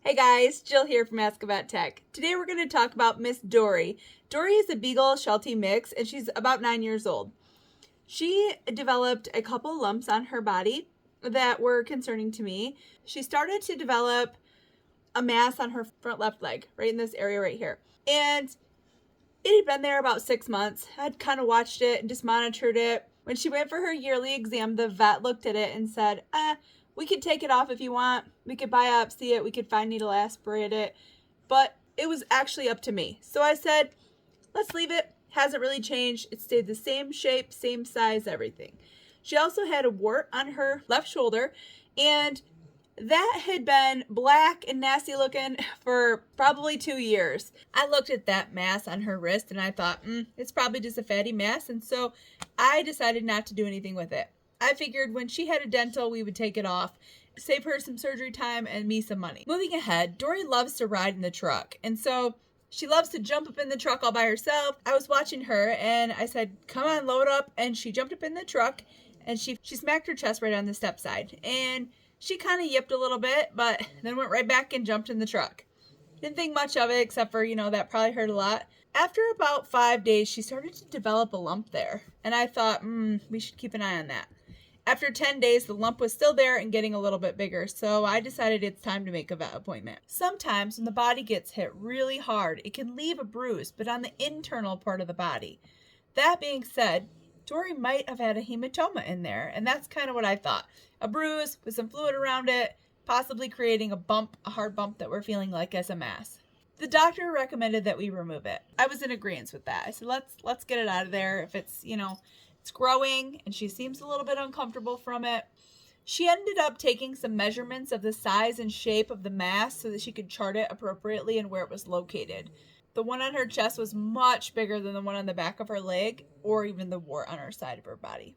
Hey guys, Jill here from Ask About Tech. Today we're going to talk about Miss Dory. Dory is a Beagle Sheltie mix and she's about 9 years old. She developed a couple lumps on her body that were concerning to me. She started to develop a mass on her front left leg, right in this area right here. And it had been there about 6 months. I'd kind of watched it and just monitored it. When she went for her yearly exam, the vet looked at it and said, we could take it off if you want. We could biopsy it. We could fine needle aspirate it. But it was actually up to me. So I said, let's leave it. Hasn't really changed. It stayed the same shape, same size, everything. She also had a wart on her left shoulder, and that had been black and nasty looking for probably 2 years. I looked at that mass on her wrist and I thought, it's probably just a fatty mass. And so I decided not to do anything with it. I figured when she had a dental, we would take it off, save her some surgery time and me some money. Moving ahead, Dory loves to ride in the truck. And so she loves to jump up in the truck all by herself. I was watching her and I said, come on, load up. And she jumped up in the truck and she smacked her chest right on the step side. And she kind of yipped a little bit, but then went right back and jumped in the truck. Didn't think much of it, except for, that probably hurt a lot. After about 5 days, she started to develop a lump there. And I thought, we should keep an eye on that. After 10 days, the lump was still there and getting a little bit bigger, so I decided it's time to make a vet appointment. Sometimes when the body gets hit really hard, it can leave a bruise, but on the internal part of the body. That being said, Dory might have had a hematoma in there, and that's kind of what I thought. A bruise with some fluid around it, possibly creating a hard bump that we're feeling like as a mass. The doctor recommended that we remove it. I was in agreement with that. I said, let's get it out of there. If it's, it's growing and she seems a little bit uncomfortable from it. She ended up taking some measurements of the size and shape of the mass so that she could chart it appropriately and where it was located. The one on her chest was much bigger than the one on the back of her leg or even the wart on her side of her body.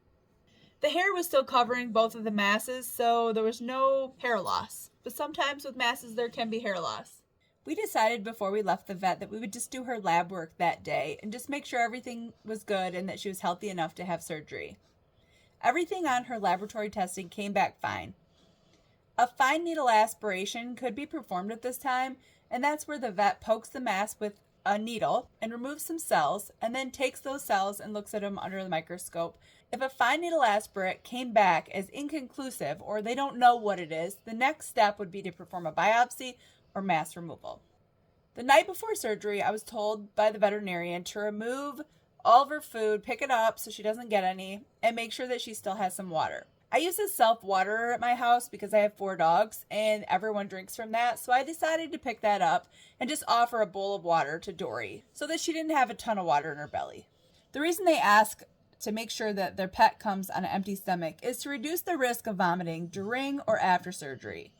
The hair was still covering both of the masses, so there was no hair loss. But sometimes with masses there can be hair loss. We decided before we left the vet that we would just do her lab work that day and just make sure everything was good and that she was healthy enough to have surgery. Everything on her laboratory testing came back fine. A fine needle aspiration could be performed at this time, and that's where the vet pokes the mass with a needle and removes some cells and then takes those cells and looks at them under the microscope. If a fine needle aspirate came back as inconclusive or they don't know what it is, the next step would be to perform a biopsy or mass removal. The night before surgery, I was told by the veterinarian to remove all of her food, pick it up so she doesn't get any, and make sure that she still has some water. I use a self-waterer at my house because I have 4 dogs and everyone drinks from that, so I decided to pick that up and just offer a bowl of water to Dory so that she didn't have a ton of water in her belly. The reason they ask to make sure that their pet comes on an empty stomach is to reduce the risk of vomiting during or after surgery.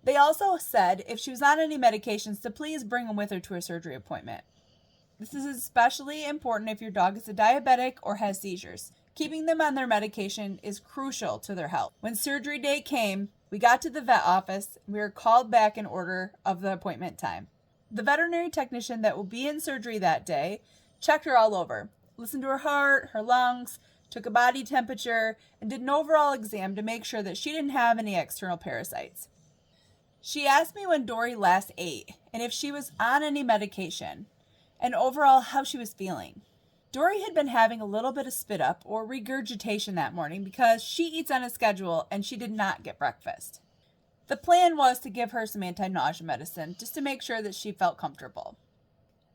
They also said if she was on any medications to please bring them with her to a surgery appointment. This is especially important if your dog is a diabetic or has seizures. Keeping them on their medication is crucial to their health. When surgery day came, we got to the vet office and we were called back in order of the appointment time. The veterinary technician that will be in surgery that day checked her all over, listened to her heart, her lungs, took a body temperature, and did an overall exam to make sure that she didn't have any external parasites. She asked me when Dory last ate and if she was on any medication and overall how she was feeling. Dory had been having a little bit of spit up or regurgitation that morning because she eats on a schedule and she did not get breakfast. The plan was to give her some anti-nausea medicine just to make sure that she felt comfortable.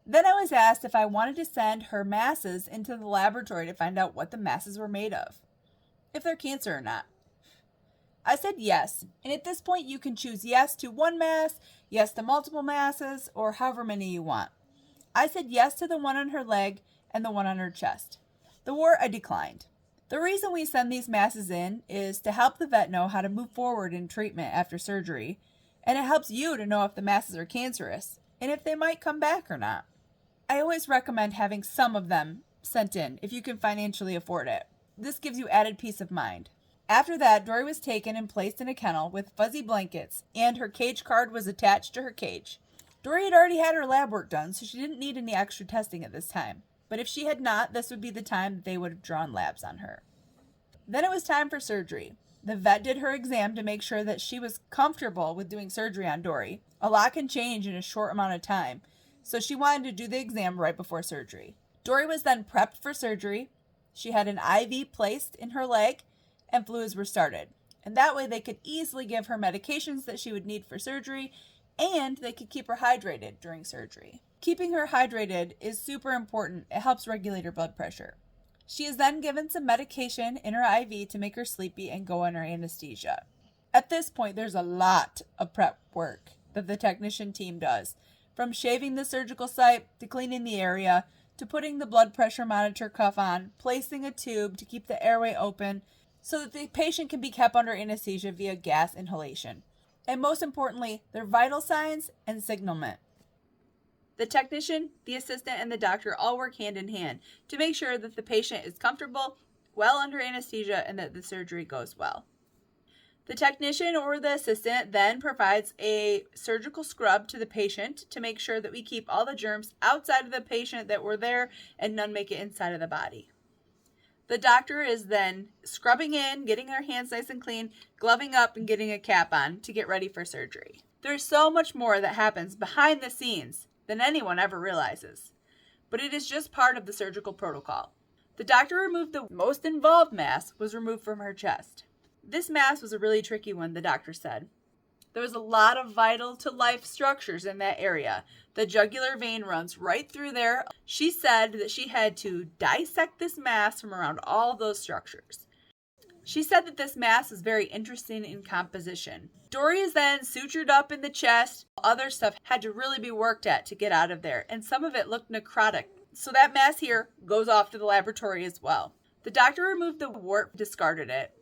Then I was asked if I wanted to send her masses into the laboratory to find out what the masses were made of, if they're cancer or not. I said yes, and at this point you can choose yes to one mass, yes to multiple masses, or however many you want. I said yes to the one on her leg and the one on her chest. The wart I declined. The reason we send these masses in is to help the vet know how to move forward in treatment after surgery, and it helps you to know if the masses are cancerous and if they might come back or not. I always recommend having some of them sent in if you can financially afford it. This gives you added peace of mind. After that, Dory was taken and placed in a kennel with fuzzy blankets, and her cage card was attached to her cage. Dory had already had her lab work done, so she didn't need any extra testing at this time. But if she had not, this would be the time that they would have drawn labs on her. Then it was time for surgery. The vet did her exam to make sure that she was comfortable with doing surgery on Dory. A lot can change in a short amount of time, so she wanted to do the exam right before surgery. Dory was then prepped for surgery. She had an IV placed in her leg, and fluids were started. And that way they could easily give her medications that she would need for surgery, and they could keep her hydrated during surgery. Keeping her hydrated is super important. It helps regulate her blood pressure. She is then given some medication in her IV to make her sleepy and go under anesthesia. At this point, there's a lot of prep work that the technician team does, from shaving the surgical site to cleaning the area to putting the blood pressure monitor cuff on, placing a tube to keep the airway open so that the patient can be kept under anesthesia via gas inhalation. And most importantly, their vital signs and signalment. The technician, the assistant, and the doctor all work hand in hand to make sure that the patient is comfortable, well under anesthesia, and that the surgery goes well. The technician or the assistant then provides a surgical scrub to the patient to make sure that we keep all the germs outside of the patient that were there and none make it inside of the body. The doctor is then scrubbing in, getting her hands nice and clean, gloving up, and getting a cap on to get ready for surgery. There's so much more that happens behind the scenes than anyone ever realizes, but it is just part of the surgical protocol. The doctor removed the most involved mass was removed from her chest. This mass was a really tricky one, the doctor said. There was a lot of vital to life structures in that area. The jugular vein runs right through there. She said that she had to dissect this mass from around all those structures. She said that this mass is very interesting in composition. Dory is then sutured up in the chest. Other stuff had to really be worked at to get out of there, and some of it looked necrotic. So that mass here goes off to the laboratory as well. The doctor removed the wart, discarded it,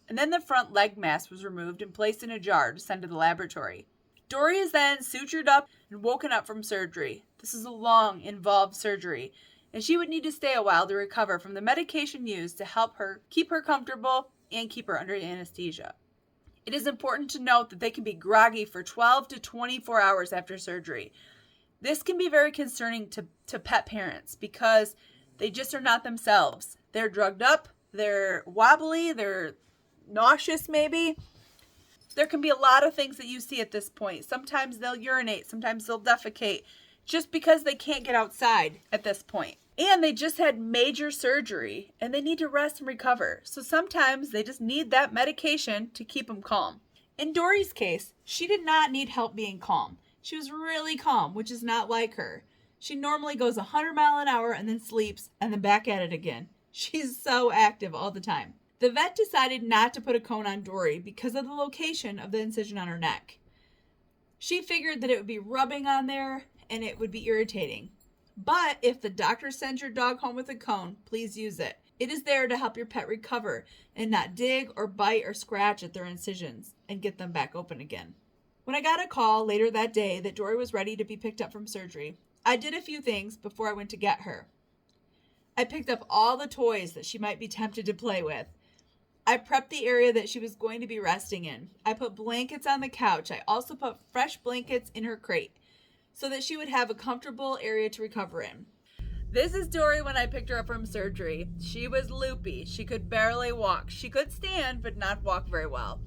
and then the front leg mass was removed and placed in a jar to send to the laboratory. Dory is then sutured up and woken up from surgery. This is a long, involved surgery, and she would need to stay a while to recover from the medication used to help her keep her comfortable and keep her under anesthesia. It is important to note that they can be groggy for 12 to 24 hours after surgery. This can be very concerning to pet parents because they just are not themselves. They're drugged up, they're wobbly, they're nauseous maybe. There can be a lot of things that you see at this point. Sometimes they'll urinate, sometimes they'll defecate, just because they can't get outside at this point. And they just had major surgery and they need to rest and recover. So sometimes they just need that medication to keep them calm. In Dory's case, she did not need help being calm. She was really calm, which is not like her. She normally goes 100 miles an hour and then sleeps and then back at it again. She's so active all the time. The vet decided not to put a cone on Dory because of the location of the incision on her neck. She figured that it would be rubbing on there and it would be irritating. But if the doctor sends your dog home with a cone, please use it. It is there to help your pet recover and not dig or bite or scratch at their incisions and get them back open again. When I got a call later that day that Dory was ready to be picked up from surgery, I did a few things before I went to get her. I picked up all the toys that she might be tempted to play with. I prepped the area that she was going to be resting in. I put blankets on the couch. I also put fresh blankets in her crate so that she would have a comfortable area to recover in. This is Dory when I picked her up from surgery. She was loopy. She could barely walk. She could stand, but not walk very well.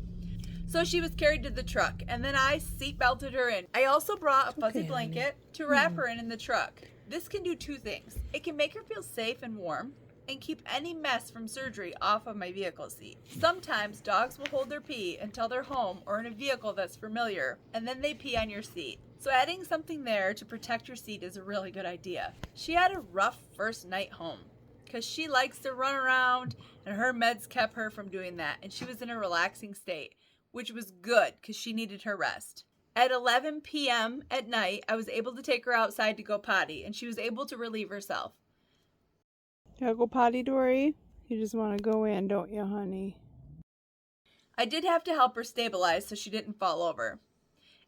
So she was carried to the truck, and then I seat belted her in. I also brought a fuzzy blanket to wrap her in the truck. This can do two things. It can make her feel safe and warm, and keep any mess from surgery off of my vehicle seat. Sometimes dogs will hold their pee until they're home or in a vehicle that's familiar, and then they pee on your seat. So adding something there to protect your seat is a really good idea. She had a rough first night home because she likes to run around, and her meds kept her from doing that, and she was in a relaxing state, which was good because she needed her rest. At 11 p.m. at night, I was able to take her outside to go potty, and she was able to relieve herself. You gotta go potty, Dory? You just want to go in, don't you, honey? I did have to help her stabilize so she didn't fall over.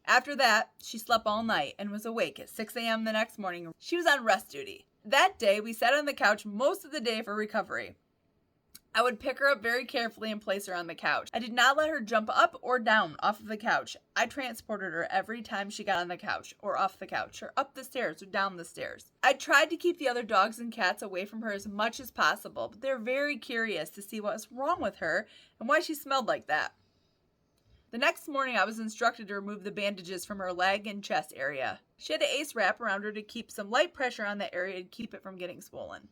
After that, she slept all night and was awake at 6 a.m. the next morning. She was on rest duty. That day, we sat on the couch most of the day for recovery. I would pick her up very carefully and place her on the couch. I did not let her jump up or down off of the couch. I transported her every time she got on the couch or off the couch or up the stairs or down the stairs. I tried to keep the other dogs and cats away from her as much as possible, but they're very curious to see what was wrong with her and why she smelled like that. The next morning, I was instructed to remove the bandages from her leg and chest area. She had an ACE wrap around her to keep some light pressure on that area to keep it from getting swollen.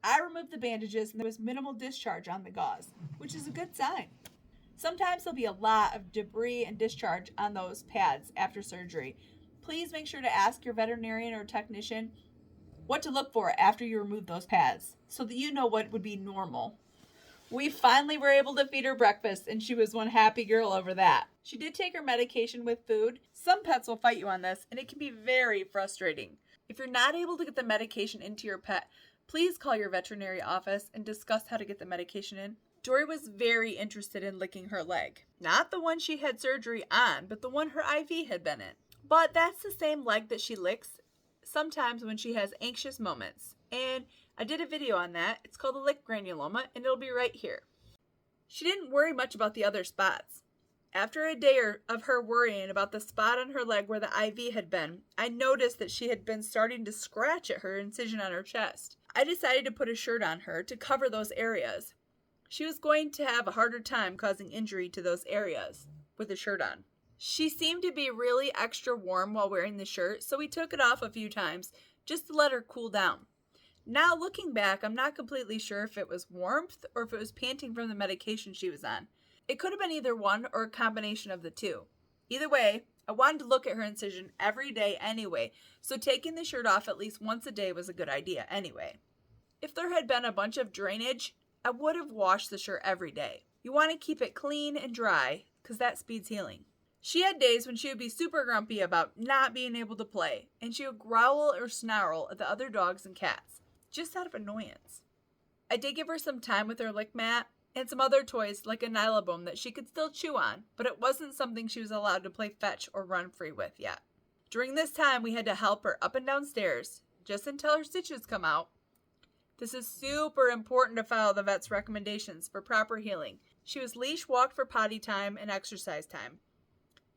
I removed the bandages and there was minimal discharge on the gauze, which is a good sign. Sometimes there'll be a lot of debris and discharge on those pads after surgery. Please make sure to ask your veterinarian or technician what to look for after you remove those pads so that you know what would be normal. We finally were able to feed her breakfast and she was one happy girl over that. She did take her medication with food. Some pets will fight you on this and it can be very frustrating. If you're not able to get the medication into your pet, please call your veterinary office and discuss how to get the medication in. Dory was very interested in licking her leg. Not the one she had surgery on, but the one her IV had been in. But that's the same leg that she licks sometimes when she has anxious moments. And I did a video on that. It's called a lick granuloma, and it'll be right here. She didn't worry much about the other spots. After a day of her worrying about the spot on her leg where the IV had been, I noticed that she had been starting to scratch at her incision on her chest. I decided to put a shirt on her to cover those areas. She was going to have a harder time causing injury to those areas with a shirt on. She seemed to be really extra warm while wearing the shirt, so we took it off a few times just to let her cool down. Now looking back, I'm not completely sure if it was warmth or if it was panting from the medication she was on. It could have been either one or a combination of the two. Either way, I wanted to look at her incision every day anyway, so taking the shirt off at least once a day was a good idea anyway. If there had been a bunch of drainage, I would have washed the shirt every day. You want to keep it clean and dry because that speeds healing. She had days when she would be super grumpy about not being able to play, and she would growl or snarl at the other dogs and cats, just out of annoyance. I did give her some time with her lick mat and some other toys like a nylabone that she could still chew on, but it wasn't something she was allowed to play fetch or run free with yet. During this time, we had to help her up and down stairs, just until her stitches come out. This is super important to follow the vet's recommendations for proper healing. She was leash walked for potty time and exercise time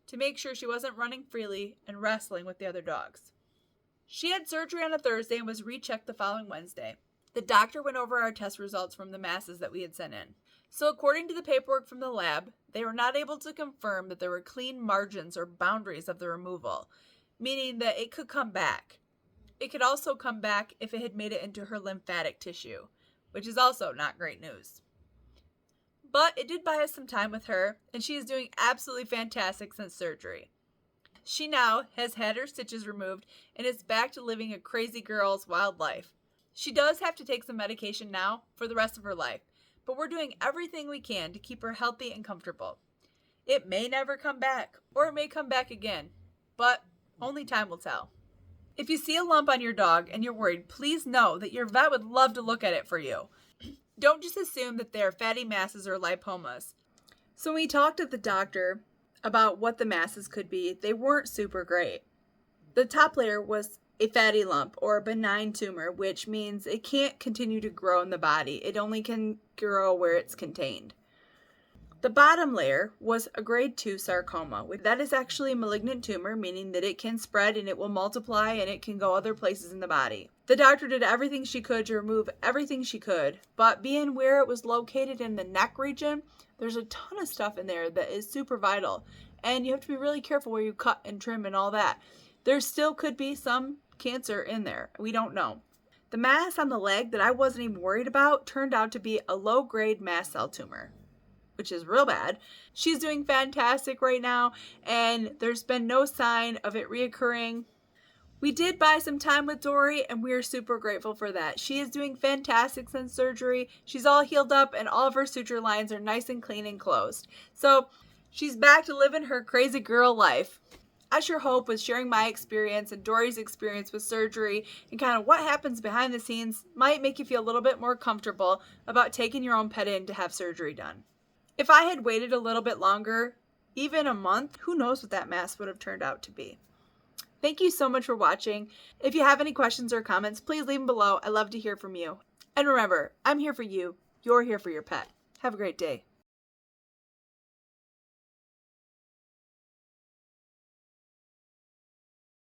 to make sure she wasn't running freely and wrestling with the other dogs. She had surgery on a Thursday and was rechecked the following Wednesday. The doctor went over our test results from the masses that we had sent in. So according to the paperwork from the lab, they were not able to confirm that there were clean margins or boundaries of the removal, meaning that it could come back. It could also come back if it had made it into her lymphatic tissue, which is also not great news. But it did buy us some time with her, and she is doing absolutely fantastic since surgery. She now has had her stitches removed and is back to living a crazy girl's wild life. She does have to take some medication now for the rest of her life, but we're doing everything we can to keep her healthy and comfortable. It may never come back, or it may come back again, but only time will tell. If you see a lump on your dog and you're worried, please know that your vet would love to look at it for you. Don't just assume that they're fatty masses or lipomas. So when we talked to the doctor about what the masses could be, they weren't super great. The top layer was a fatty lump or a benign tumor, which means it can't continue to grow in the body. It only can grow where it's contained. The bottom layer was a grade 2 sarcoma. That is actually a malignant tumor, meaning that it can spread and it will multiply and it can go other places in the body. The doctor did everything she could to remove everything she could, but being where it was located in the neck region, there's a ton of stuff in there that is super vital, and you have to be really careful where you cut and trim and all that. There still could be some cancer in there. We don't know. The mass on the leg that I wasn't even worried about turned out to be a low-grade mast cell tumor, which is real bad. She's doing fantastic right now, and there's been no sign of it reoccurring. We did buy some time with Dory, and we are super grateful for that. She is doing fantastic since surgery. She's all healed up, and all of her suture lines are nice and clean and closed. So she's back to living her crazy girl life. I sure hope with sharing my experience and Dory's experience with surgery and kind of what happens behind the scenes might make you feel a little bit more comfortable about taking your own pet in to have surgery done. If I had waited a little bit longer, even a month, who knows what that mass would have turned out to be. Thank you so much for watching. If you have any questions or comments, please leave them below. I love to hear from you. And remember, I'm here for you. You're here for your pet. Have a great day.